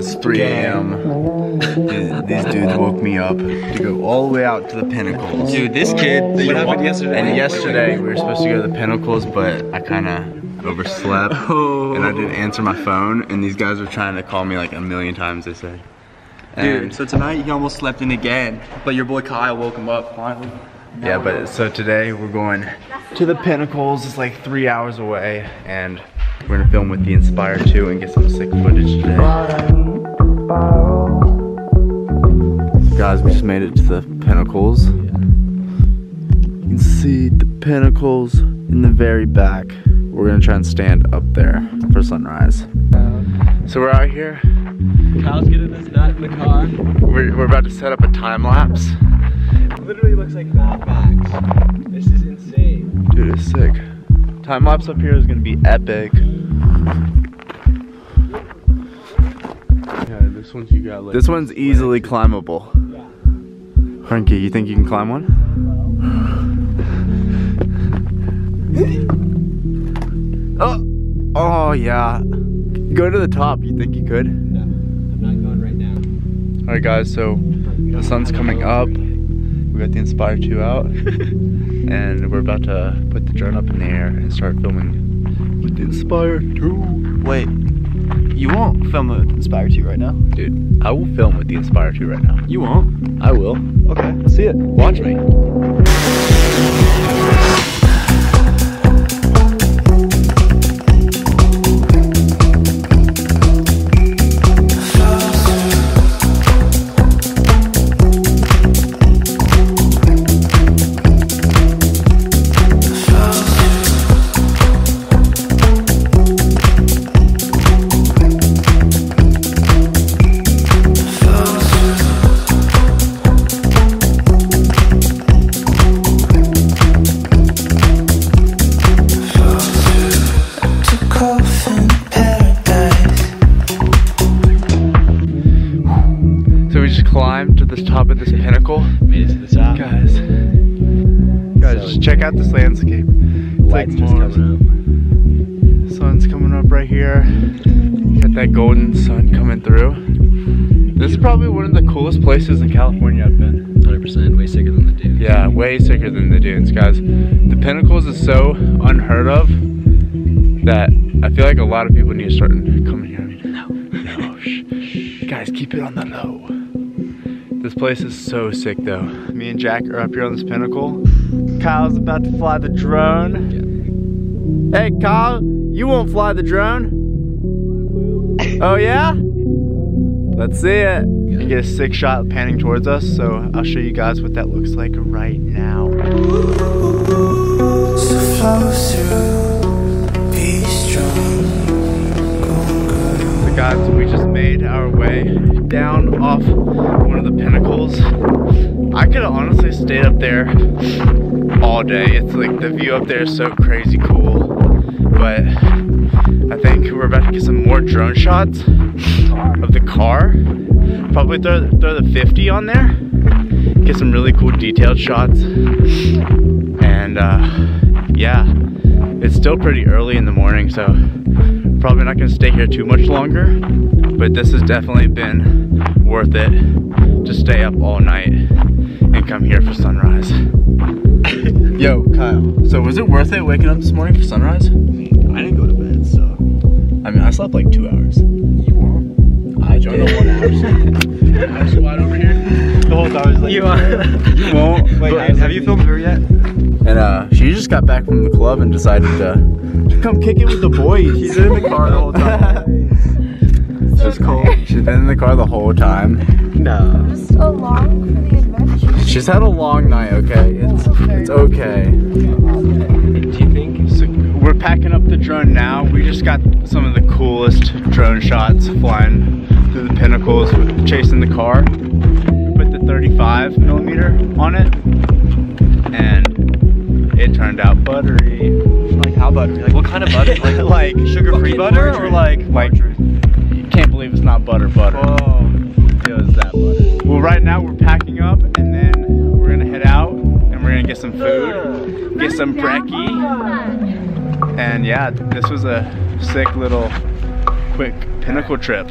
It's 3 a.m. These dudes woke me up to go all the way out to the Pinnacles. Dude, this kid, what happened yesterday? And yesterday we were supposed to go to the Pinnacles, but I kind of overslept. And I didn't answer my phone, and these guys were trying to call me like a million times, they said. Dude, so tonight he almost slept in again, but your boy Kyle woke him up finally. Yeah, but so today we're going to the Pinnacles. It's like 3 hours away, and we're gonna film with the Inspire 2 and get some sick footage today. Guys, we just made it to the Pinnacles. You can see the Pinnacles in the very back. We're gonna try and stand up there for sunrise. So we're out here. Kyle's getting this nut in the car. We're about to set up a time lapse. It literally looks like Mad Max. This is insane. Dude, it's sick. Time lapse up here is gonna be epic. Yeah, this one's you got. Like, this one's easily climbable. Yeah. Frankie, you think you can climb one? Oh yeah. Go to the top. You think you could? No, I'm not going right now. All right, guys. So the sun's coming up. We got the Inspire 2 out, and we're about to put the drone up in the air and start filming with the Inspire 2. Wait, you won't film with Inspire 2 right now? Dude, I will film with the Inspire 2 right now. You won't? I will. Okay, let's see it. Watch me. Climb to the top of this pinnacle. Made it to the top. Guys, just check out this landscape. It's like Mars. Sun's coming up right here. You got that golden sun coming through. This is probably one of the coolest places in California I've been. 100%, way sicker than the dunes. Yeah, way sicker than the dunes, guys. The Pinnacles is so unheard of that I feel like a lot of people need to start coming here. No, shh. Guys, keep it on the low. This place is so sick though. Me and Jack are up here on this pinnacle. Kyle's about to fly the drone. Yeah. Hey Kyle, you won't fly the drone? Oh yeah? Let's see it. You get a sick shot panning towards us, so I'll show you guys what that looks like right now. So guys, we just made our way down off one of the pinnacles. I could have honestly stayed up there all day. It's like the view up there is so crazy cool. But I think we're about to get some more drone shots of the car. Probably throw the 50 on there. Get some really cool detailed shots. And yeah, it's still pretty early in the morning, so probably not gonna stay here too much longer. But this has definitely been worth it to stay up all night and come here for sunrise. Yo, Kyle, so was it worth it waking up this morning for sunrise? I didn't go to bed, so. I mean, I slept like 2 hours. You won't. I joined the 1 hour. I'm squat over here. The whole time I was like, you won't. Wait, have you filmed her yet? And she just got back from the club and decided to come kick it with the boys. She's in the car the whole time. It's cold. She's been in the car the whole time. No. Just so long for the adventure. She's had a long night, okay? It's okay. Do you think? So we're packing up the drone now. We just got some of the coolest drone shots flying through the pinnacles, chasing the car. We put the 35mm on it, and it turned out buttery. Like how buttery? Like what kind of butter? Like sugar-free butter or like you can't believe it's not butter. Oh, it was that butter. Well, right now we're packing up, and then we're gonna head out, and we're gonna get some food, get some brekkie, and yeah, this was a sick little quick pinnacle trip.